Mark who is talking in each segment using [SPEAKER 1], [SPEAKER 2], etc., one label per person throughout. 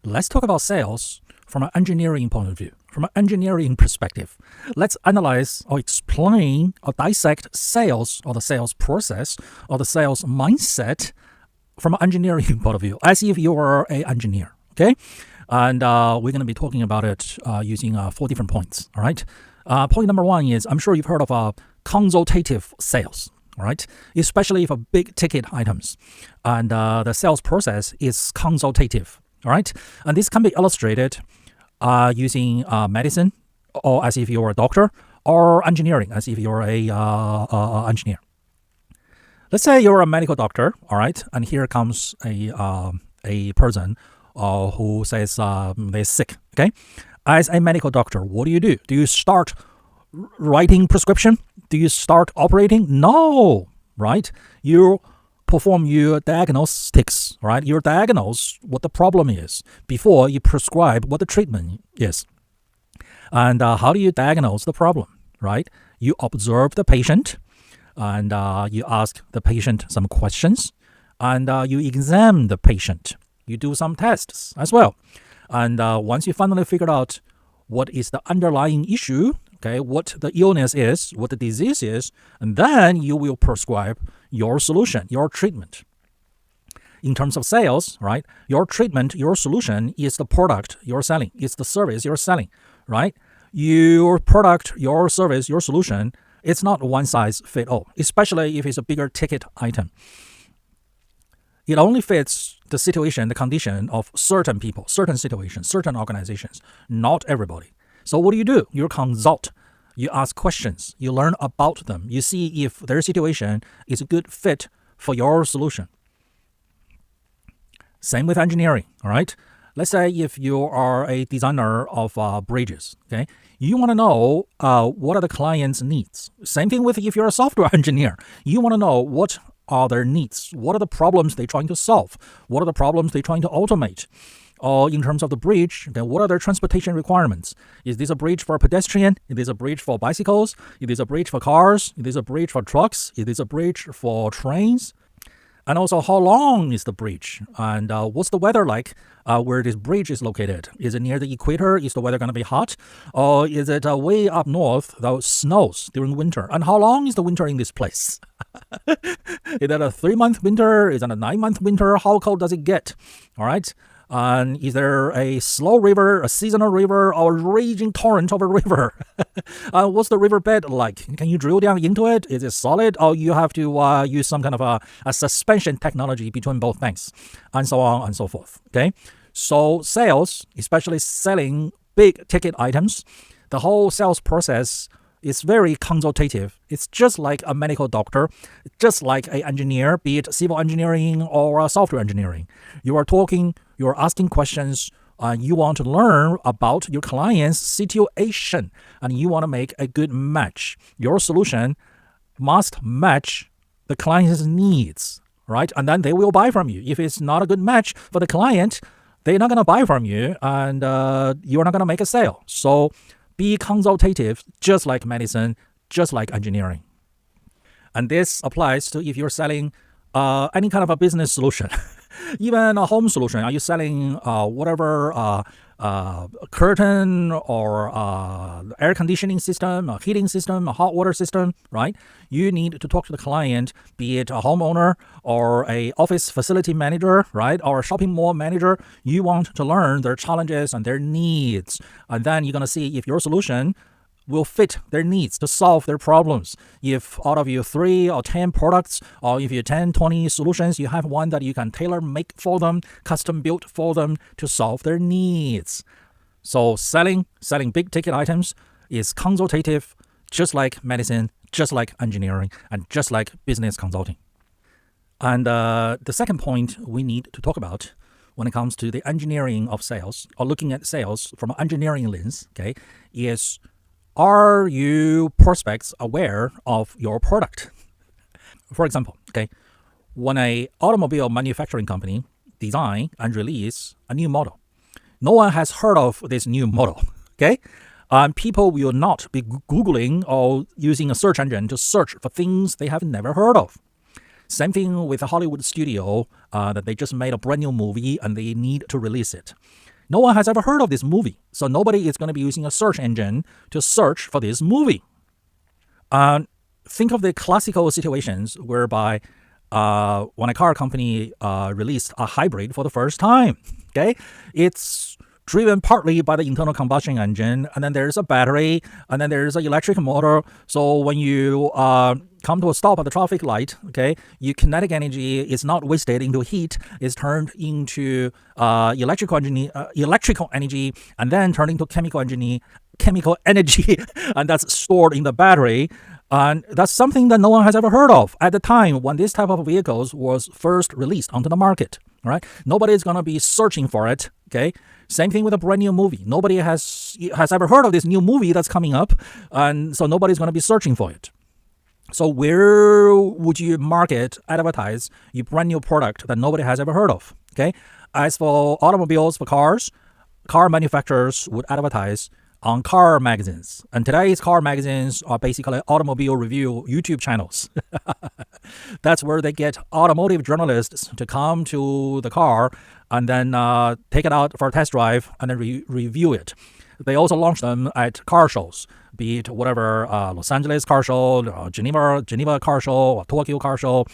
[SPEAKER 1] Let's talk about sales from an engineering point of view, from an engineering perspective. Let's analyze or explain or dissect sales or the sales process or the sales mindset from an engineering point of view, as if you were an engineer, okay? And we're going to be talking about it using 4 different points, all right? Point number 1 is, I'm sure you've heard of consultative sales, all right? Especially for big ticket items. And the sales process is consultative, all right? And this can be illustrated using medicine, or as if you're a doctor, or engineering, as if you're a engineer. Let's say you're a medical doctor, all right? And here comes a person who says they're sick, okay? As a medical doctor, what do? Do you start writing prescription? Do you start operating? No, right? You perform your diagnostics, right? You diagnose what the problem is before you prescribe what the treatment is. And how do you diagnose the problem, right? You observe the patient, and you ask the patient some questions, and you examine the patient. You do some tests as well. And once you finally figured out what is the underlying issue, okay, what the illness is, what the disease is, and then you will prescribe your solution, your treatment. In terms of sales, right, your treatment, your solution is the product you're selling. It's the service you're selling, right? Your product, your service, your solution, it's not one size fit all, especially if it's a bigger ticket item. It only fits the situation, the condition of certain people, certain situations, certain organizations, not everybody. So what do? You consult, you ask questions, you learn about them, you see if their situation is a good fit for your solution. Same with engineering, all right? Let's say if you are a designer of bridges, okay? You want to know what are the client's needs. Same thing with if you're a software engineer. You want to know what are their needs, what are the problems they're trying to solve, what are the problems they're trying to automate. In terms of the bridge, then what are their transportation requirements? Is this a bridge for a pedestrian? Is this a bridge for bicycles? Is this a bridge for cars? Is this a bridge for trucks? Is this a bridge for trains? And also, how long is the bridge? And what's the weather like where this bridge is located? Is it near the equator? Is the weather going to be hot? Or is it way up north that snows during winter? And how long is the winter in this place? Is that a 3-month winter? Is that a 9-month winter? How cold does it get? All right. And is there a slow river, a seasonal river, or a raging torrent of a river? What's the riverbed like? Can you drill down into it? Is it solid? Or you have to use some kind of a suspension technology between both things, and so on and so forth. Okay, so sales, especially selling big ticket items, the whole sales process is very consultative. It's just like a medical doctor, just like an engineer, be it civil engineering or software engineering. You are talking, you're asking questions, you want to learn about your client's situation, and you want to make a good match. Your solution must match the client's needs, right? And then they will buy from you. If it's not a good match for the client, they're not going to buy from you, and you're not going to make a sale. So be consultative, just like medicine, just like engineering. And this applies to if you're selling any kind of a business solution, even a home solution. Are you selling whatever curtain or air conditioning system, a heating system, a hot water system, right? You need to talk to the client, be it a homeowner or a office facility manager, right? Or a shopping mall manager. You want to learn their challenges and their needs. And then you're going to see if your solution will fit their needs to solve their problems. If out of your 3 or 10 products, or if you 10, 20 solutions, you have one that you can tailor make for them, custom built for them to solve their needs. So selling big ticket items is consultative, just like medicine, just like engineering, and just like business consulting. And the second point we need to talk about when it comes to the engineering of sales, or looking at sales from an engineering lens, okay, is, are you prospects aware of your product? For example, okay, when an automobile manufacturing company design and release a new model, no one has heard of this new model, okay? People will not be Googling or using a search engine to search for things they have never heard of. Same thing with a Hollywood studio that they just made a brand new movie and they need to release it. No one has ever heard of this movie. So nobody is going to be using a search engine to search for this movie. Think of the classical situations whereby when a car company released a hybrid for the first time. Okay, it's driven partly by the internal combustion engine, and then there's a battery, and then there's an electric motor. So when you come to a stop at the traffic light, okay, your kinetic energy is not wasted into heat, it's turned into electrical energy, and then turned into chemical energy, and that's stored in the battery. And that's something that no one has ever heard of at the time when this type of vehicles was first released onto the market. All right, nobody's gonna be searching for it. Okay, same thing with a brand new movie. Nobody has ever heard of this new movie that's coming up, and so nobody's gonna be searching for it. So where would you advertise your brand new product that nobody has ever heard of? Okay, as for automobiles, for cars, car manufacturers would advertise on car magazines. And today's car magazines are basically automobile review YouTube channels. That's where they get automotive journalists to come to the car and then take it out for a test drive and then review it. They also launch them at car shows, be it whatever Los Angeles car show, Geneva car show, or Tokyo car show.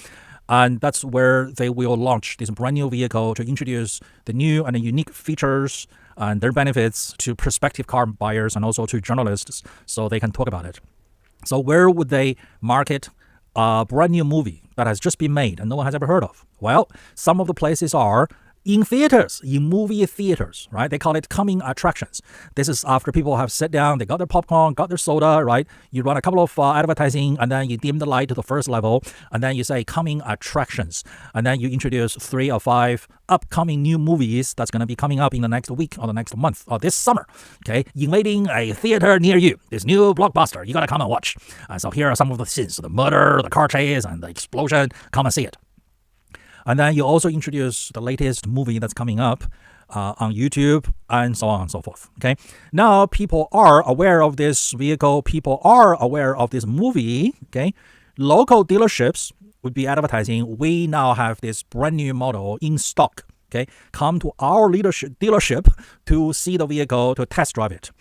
[SPEAKER 1] And that's where they will launch this brand new vehicle to introduce the new and the unique features and their benefits to prospective car buyers and also to journalists so they can talk about it. So where would they market a brand new movie that has just been made and no one has ever heard of? Well, some of the places are in theaters, in movie theaters, right? They call it coming attractions. This is after people have sat down, they got their popcorn, got their soda, right? You run a couple of advertising, and then you dim the light to the first level, and then you say coming attractions. And then you introduce 3 or 5 upcoming new movies that's going to be coming up in the next week or the next month or this summer, okay? Invading a theater near you, this new blockbuster, you got to come and watch. So here are some of the scenes, the murder, the car chase, and the explosion. Come and see it. And then you also introduce the latest movie that's coming up on YouTube and so on and so forth. Okay. Now people are aware of this vehicle. People are aware of this movie. Okay. Local dealerships would be advertising, we now have this brand new model in stock. Okay. Come to our dealership to see the vehicle, to test drive it.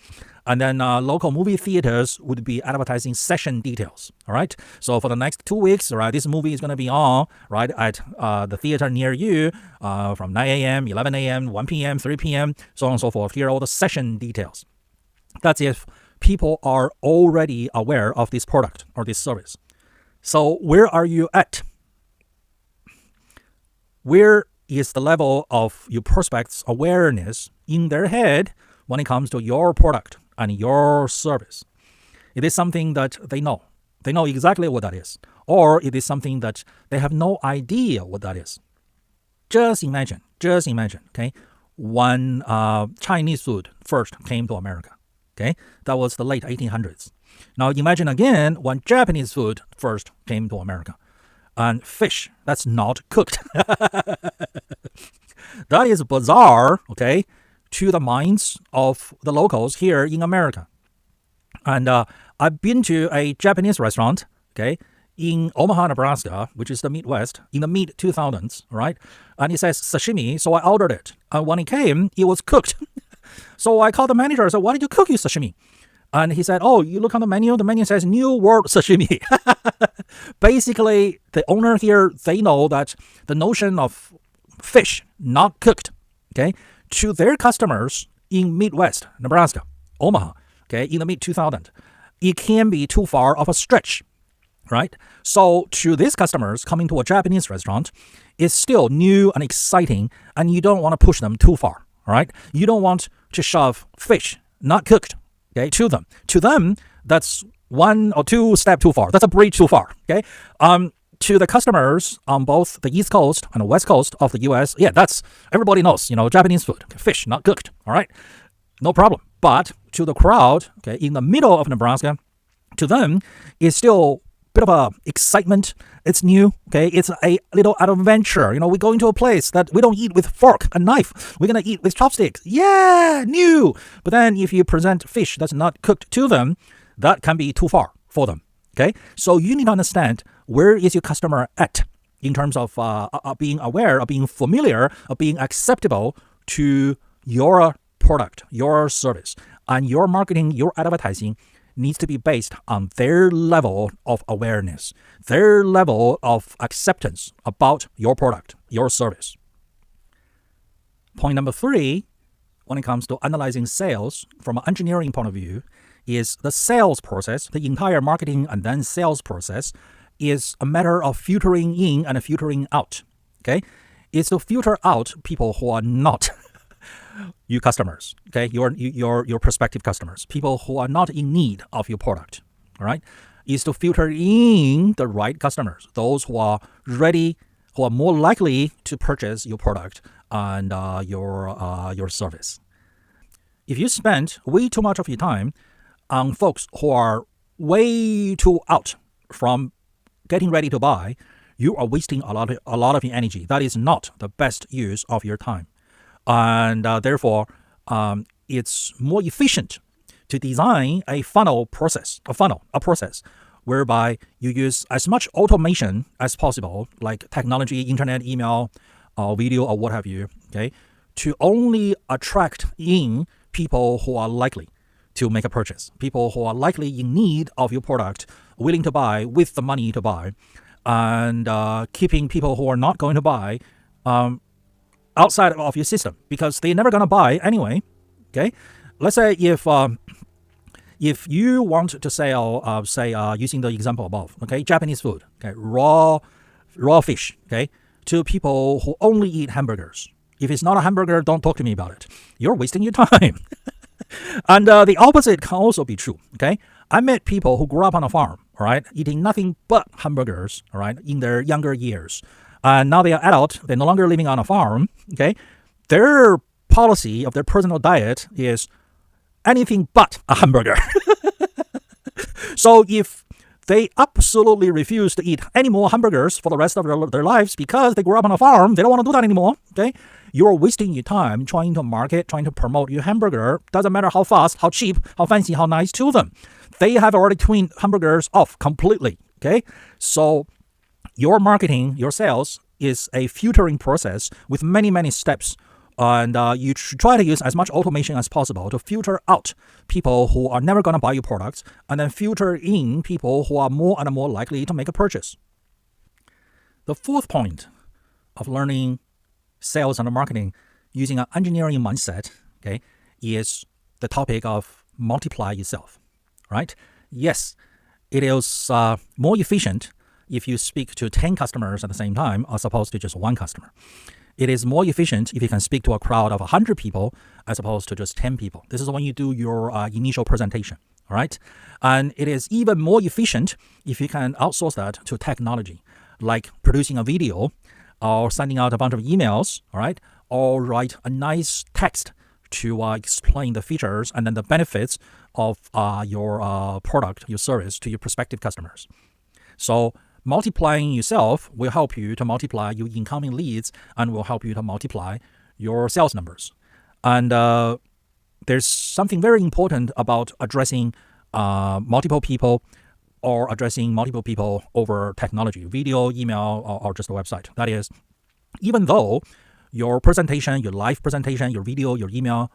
[SPEAKER 1] And then local movie theaters would be advertising session details. All right. So for the next 2 weeks, right, this movie is going to be on, right, at the theater near you from 9 a.m., 11 a.m., 1 p.m., 3 p.m., so on and so forth. Here are all the session details. That's if people are already aware of this product or this service. So where are you at? Where is the level of your prospects' awareness in their head when it comes to your product and your service? It is something that they know. They know exactly what that is. Or it is something that they have no idea what that is. Just imagine, okay, when Chinese food first came to America, okay, that was the late 1800s. Now imagine again when Japanese food first came to America. And fish that's not cooked. That is bizarre, okay, to the minds of the locals here in America. And I've been to a Japanese restaurant, okay, in Omaha, Nebraska, which is the Midwest, in the mid-2000s, right? And it says sashimi, so I ordered it. And when it came, it was cooked. So I called the manager, I said, why did you cook your sashimi? And he said, oh, you look on the menu says New World Sashimi. Basically, the owner here, they know that the notion of fish not cooked, okay, to their customers in Midwest, Nebraska, Omaha, okay, in the mid-2000s, it can be too far of a stretch, right? So to these customers coming to a Japanese restaurant, it's still new and exciting, and you don't want to push them too far, all right? You don't want to shove fish not cooked, okay, to them. To them, that's 1 or 2 steps too far. That's a bridge too far, okay? To the customers on both the East Coast and the West Coast of the U.S., yeah, that's, everybody knows, Japanese food, okay, fish not cooked, all right? No problem. But to the crowd, okay, in the middle of Nebraska, to them, it's still a bit of a excitement. It's new, okay? It's a little adventure. We're going to a place that we don't eat with fork and knife. We're going to eat with chopsticks. Yeah, new. But then if you present fish that's not cooked to them, that can be too far for them, okay? So you need to understand, where is your customer at in terms of being aware, of being familiar, of being acceptable to your product, your service, and your marketing, your advertising needs to be based on their level of awareness, their level of acceptance about your product, your service. Point number 3, when it comes to analyzing sales from an engineering point of view, is the sales process, the entire marketing and then sales process is a matter of filtering in and filtering out. Okay? It's to filter out people who are not your customers, okay? Your prospective customers, people who are not in need of your product, all right? Is to filter in the right customers, those who are ready, who are more likely to purchase your product and your service. If you spend way too much of your time on folks who are way too out from getting ready to buy, you are wasting a lot of your energy. That is not the best use of your time. And therefore, it's more efficient to design a process whereby you use as much automation as possible, like technology, internet, email, video, or what have you, okay, to only attract in people who are likely to make a purchase, people who are likely in need of your product, willing to buy with the money to buy, and keeping people who are not going to buy outside of your system because they're never going to buy anyway. Okay, let's say if you want to sell, using the example above, okay, Japanese food, okay, raw fish, okay, to people who only eat hamburgers. If it's not a hamburger, don't talk to me about it. You're wasting your time. And the opposite can also be true. Okay, I met people who grew up on a farm, all right, eating nothing but hamburgers, all right, in their younger years. And now they are adult, they're no longer living on a farm, okay? Their policy of their personal diet is anything but a hamburger. So if they absolutely refuse to eat any more hamburgers for the rest of their lives because they grew up on a farm, they don't want to do that anymore, okay? You're wasting your time trying to market, trying to promote your hamburger. Doesn't matter how fast, how cheap, how fancy, how nice to them. They have already turned hamburgers off completely, okay? So your marketing, your sales is a filtering process with many, many steps. And you try to use as much automation as possible to filter out people who are never going to buy your products and then filter in people who are more and more likely to make a purchase. The 4th point of learning sales and marketing using an engineering mindset, okay, is the topic of multiply yourself, right? Yes, it is more efficient if you speak to 10 customers at the same time as opposed to just one customer. It is more efficient if you can speak to a crowd of 100 people as opposed to just 10 people. This is when you do your initial presentation, all right? And it is even more efficient if you can outsource that to technology, like producing a video or sending out a bunch of emails, all right? Or write a nice text to explain the features and then the benefits of your product, your service to your prospective customers. So multiplying yourself will help you to multiply your incoming leads and will help you to multiply your sales numbers. And there's something very important about addressing multiple people or addressing multiple people over technology, video, email, or just a website. That is, even though your presentation, your live presentation, your video, your email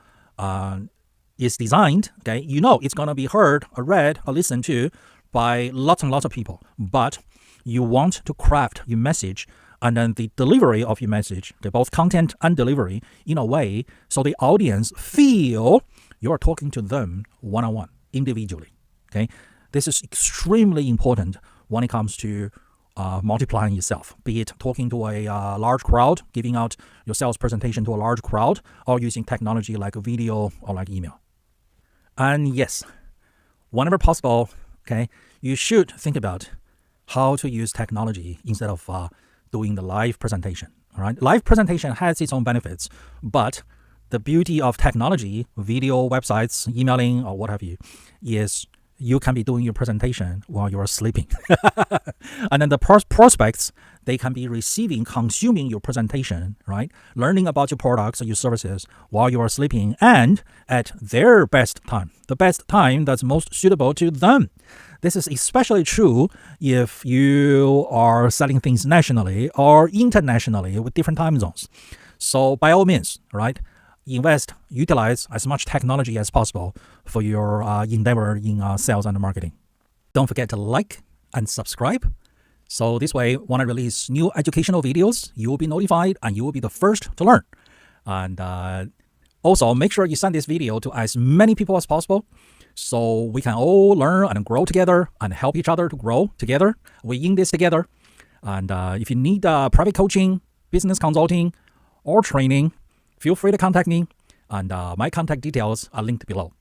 [SPEAKER 1] is designed, okay, you know it's going to be heard or read or listened to by lots and lots of people, but you want to craft your message and then the delivery of your message, okay, both content and delivery, in a way so the audience feel you're talking to them one-on-one, individually, okay? This is extremely important when it comes to multiplying yourself, be it talking to a large crowd, giving out your sales presentation to a large crowd, or using technology like a video or like email. And yes, whenever possible, okay, you should think about how to use technology instead of doing the live presentation. All right, live presentation has its own benefits, but the beauty of technology, video, websites, emailing, or what have you, is you can be doing your presentation while you're sleeping. And then the prospects, they can be consuming your presentation, right? Learning about your products or your services while you are sleeping and at their best time, the best time that's most suitable to them. This is especially true if you are selling things nationally or internationally with different time zones. So by all means, right, utilize as much technology as possible for your endeavor in sales and marketing. Don't forget to like and subscribe. So this way, when I release new educational videos, you will be notified and you will be the first to learn. And also, make sure you send this video to as many people as possible so we can all learn and grow together and help each other to grow together. We're in this together. And if you need private coaching, business consulting, or training, feel free to contact me. And my contact details are linked below.